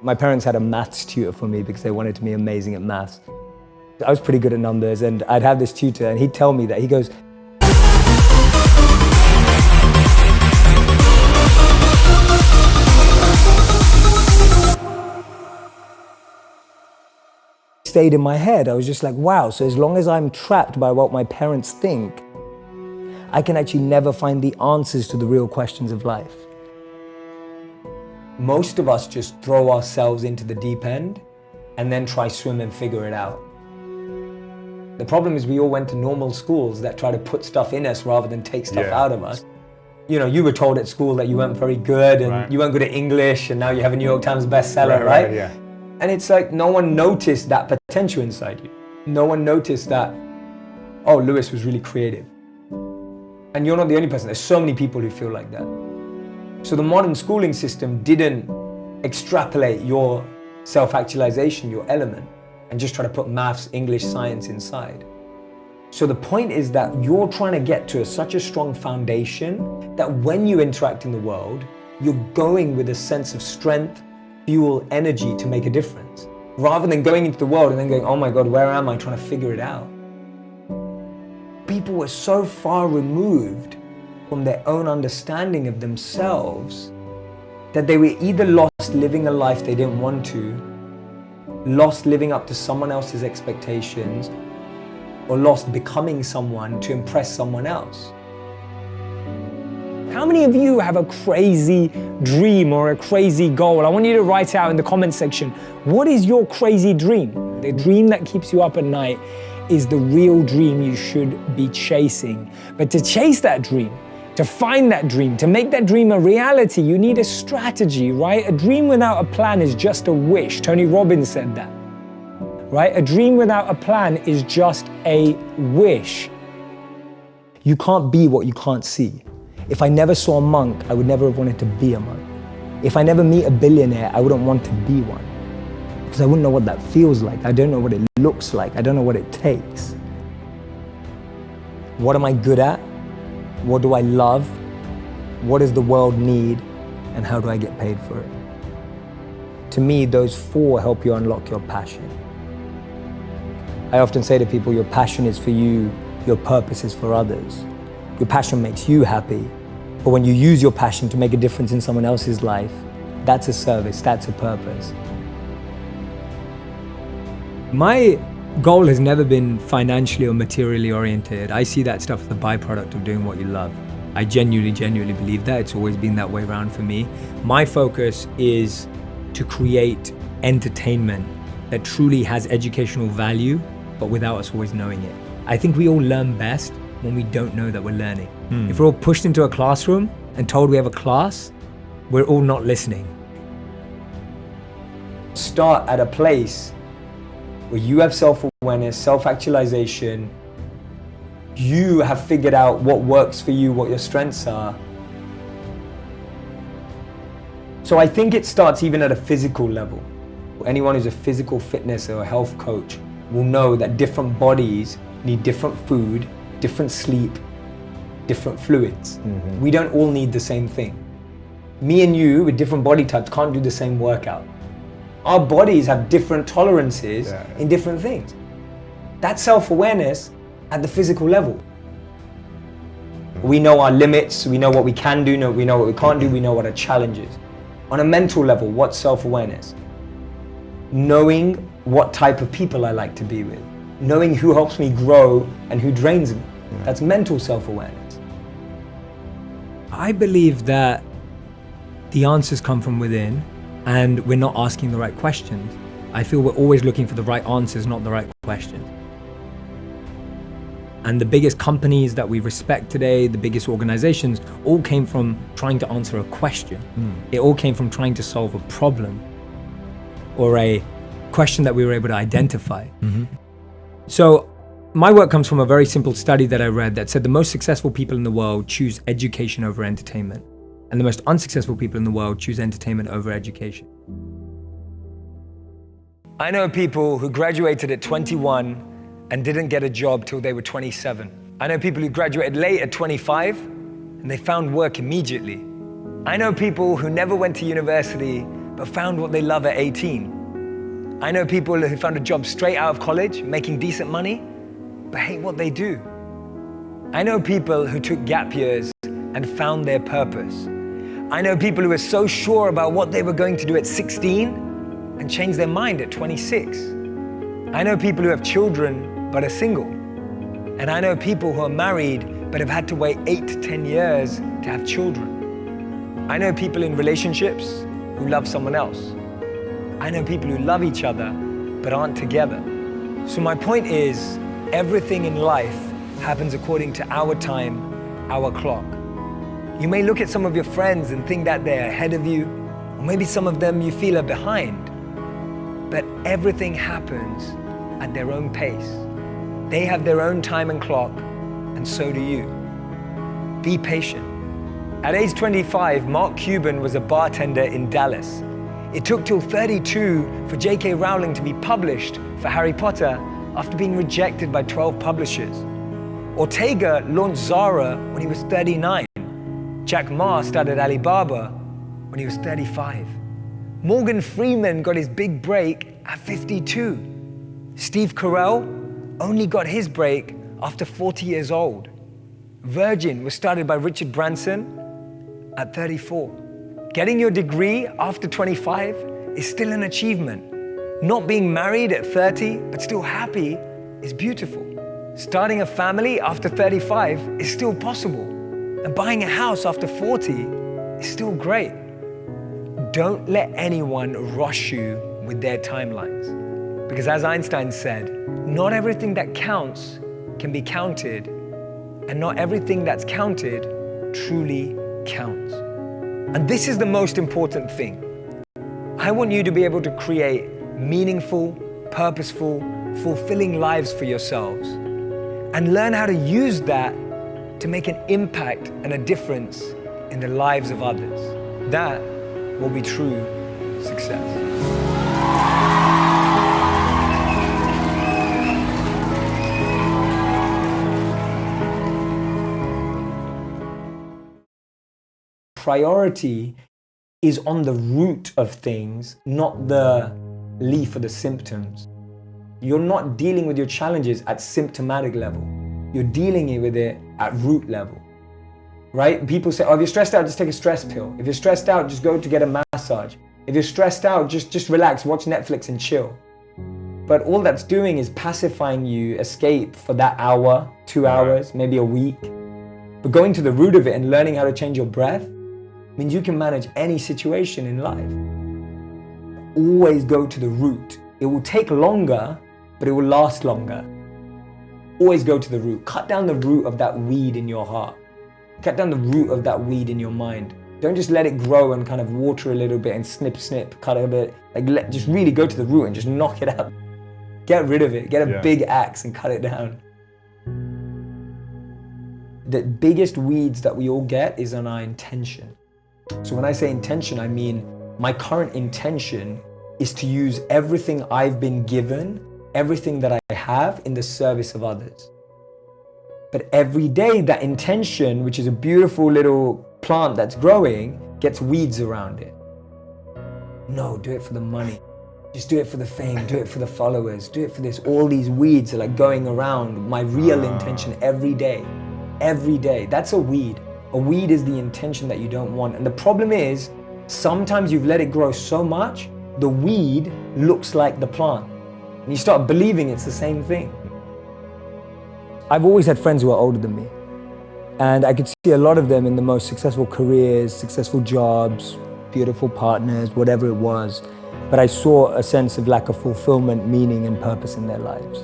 My parents had a maths tutor for me because they wanted to be amazing at maths. I was pretty good at numbers, and I'd have this tutor and he'd tell me that, he goes, stayed in my head. I was just like, wow, so as long as I'm trapped by what my parents think, I can actually never find the answers to the real questions of life. Most of us just throw ourselves into the deep end and then try swim and figure it out. The problem is we all went to normal schools that try to put stuff in us rather than take stuff out of us. You know, you were told at school that you weren't very good and you weren't good at English, and now you have a New York Times bestseller, right? Yeah. And it's like no one noticed that potential inside you. No one noticed that, oh, Lewis was really creative. And you're not the only person. There's so many people who feel like that. So the modern schooling system didn't extrapolate your self-actualization, your element, and just try to put maths, English, science inside. So the point is that you're trying to get to such a strong foundation that when you interact in the world, you're going with a sense of strength, fuel, energy to make a difference. Rather than going into the world and then going, oh my God, where am I, trying to figure it out. People were so far removed from their own understanding of themselves that they were either lost living a life they didn't want to, lost living up to someone else's expectations, or lost becoming someone to impress someone else. How many of you have a crazy dream or a crazy goal? I want you to write out in the comment section, what is your crazy dream? The dream that keeps you up at night is the real dream you should be chasing. But to chase that dream, to find that dream, to make that dream a reality, you need a strategy, right? A dream without a plan is just a wish. Tony Robbins said that, right? A dream without a plan is just a wish. You can't be what you can't see. If I never saw a monk, I would never have wanted to be a monk. If I never meet a billionaire, I wouldn't want to be one. Because I wouldn't know what that feels like. I don't know what it looks like. I don't know what it takes. What am I good at? What do I love? What does the world need? And how do I get paid for it? To me, those four help you unlock your passion. I often say to people, your passion is for you, your purpose is for others. Your passion makes you happy. But when you use your passion to make a difference in someone else's life, that's a service, that's a purpose. My goal has never been financially or materially oriented. I see that stuff as a byproduct of doing what you love. I genuinely believe that. It's always been that way around for me. My focus is to create entertainment that truly has educational value, but without us always knowing it. I think we all learn best when we don't know that we're learning. If we're all pushed into a classroom and told we have a class, we're all not listening. Start at a place where you have self-awareness, self-actualization, you have figured out what works for you, what your strengths are. So I think it starts even at a physical level. Anyone who's a physical fitness or a health coach will know that different bodies need different food, different sleep, different fluids. We don't all need the same thing. Me and you with different body types can't do the same workout. Our bodies have different tolerances in different things. That's self-awareness at the physical level. We know our limits, we know what we can do, we know what we can't do, we know what our challenge is. On a mental level, what's self-awareness? Knowing what type of people I like to be with. Knowing who helps me grow and who drains me. That's mental self-awareness. I believe that the answers come from within, and we're not asking the right questions. I feel we're always looking for the right answers, not the right questions. And the biggest companies that we respect today, the biggest organizations, all came from trying to answer a question. It all came from trying to solve a problem or a question that we were able to identify. So my work comes from a very simple study that I read that said the most successful people in the world choose education over entertainment. And the most unsuccessful people in the world choose entertainment over education. I know people who graduated at 21 and didn't get a job till they were 27. I know people who graduated late at 25 and they found work immediately. I know people who never went to university but found what they love at 18. I know people who found a job straight out of college, making decent money, but hate what they do. I know people who took gap years and found their purpose. I know people who were so sure about what they were going to do at 16 and changed their mind at 26. I know people who have children but are single. And I know people who are married but have had to wait 8 to 10 years to have children. I know people in relationships who love someone else. I know people who love each other but aren't together. So my point is, everything in life happens according to our time, our clock. You may look at some of your friends and think that they're ahead of you, or maybe some of them you feel are behind. But everything happens at their own pace. They have their own time and clock, and so do you. Be patient. At age 25, Mark Cuban was a bartender in Dallas. It took till 32 for J.K. Rowling to be published for Harry Potter after being rejected by 12 publishers. Ortega launched Zara when he was 39. Jack Ma started Alibaba when he was 35. Morgan Freeman got his big break at 52. Steve Carell only got his break after 40 years old. Virgin was started by Richard Branson at 34. Getting your degree after 25 is still an achievement. Not being married at 30 but still happy is beautiful. Starting a family after 35 is still possible. And buying a house after 40 is still great. Don't let anyone rush you with their timelines. Because as Einstein said, not everything that counts can be counted, and not everything that's counted truly counts. And this is the most important thing. I want you to be able to create meaningful, purposeful, fulfilling lives for yourselves, and learn how to use that to make an impact and a difference in the lives of others. That will be true success. Priority is on the root of things, not the leaf or the symptoms. You're not dealing with your challenges at symptomatic level. You're dealing with it at root level, right? People say, oh, if you're stressed out, just take a stress pill. If you're stressed out, just go to get a massage. If you're stressed out, just relax, watch Netflix and chill. But all that's doing is pacifying you, escape for that hour, 2 hours, maybe a week. But going to the root of it and learning how to change your breath means you can manage any situation in life. Always go to the root. It will take longer, but it will last longer. Always go to the root. Cut down the root of that weed in your heart. Cut down the root of that weed in your mind. Don't just let it grow and kind of water a little bit and snip, cut it a bit. Just really go to the root and just knock it out. Get rid of it. Get a big axe and cut it down. The biggest weeds that we all get is on our intention. So when I say intention, I mean my current intention is to use everything I've been given, everything that I have, in the service of others. But every day that intention, which is a beautiful little plant that's growing, gets weeds around it. No, do it for the money. Just do it for the fame, do it for the followers, do it for this. All these weeds are like going around my real intention every day. Every day. That's a weed. A weed is the intention that you don't want. And the problem is, sometimes you've let it grow so much, the weed looks like the plant. And you start believing it's the same thing. I've always had friends who are older than me. And I could see a lot of them in the most successful careers, successful jobs, beautiful partners, whatever it was. But I saw a sense of lack of fulfillment, meaning, and purpose in their lives.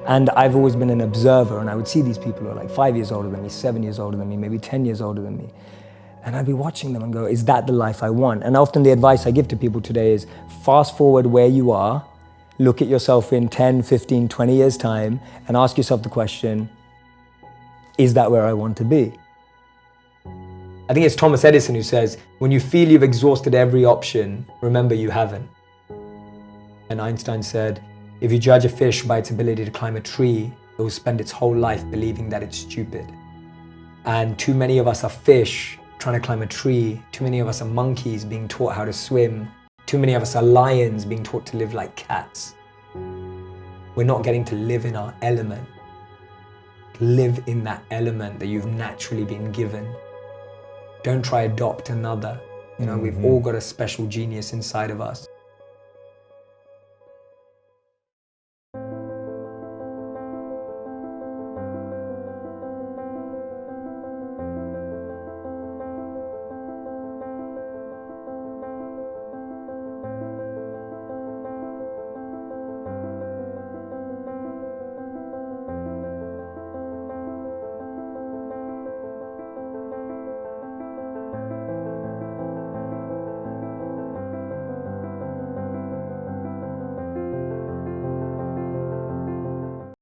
And I've always been an observer, and I would see these people who are like 5 years older than me, 7 years older than me, maybe 10 years older than me. And I'd be watching them and go, is that the life I want? And often the advice I give to people today is fast forward where you are, look at yourself in 10, 15, 20 years time, and ask yourself the question, is that where I want to be? I think it's Thomas Edison who says, when you feel you've exhausted every option, remember you haven't. And Einstein said, if you judge a fish by its ability to climb a tree, it will spend its whole life believing that it's stupid. And too many of us are fish trying to climb a tree. Too many of us are monkeys being taught how to swim. Too many of us are lions being taught to live like cats. We're not getting to live in our element. Live in that element that you've naturally been given. Don't try adopt another. You know, we've all got a special genius inside of us.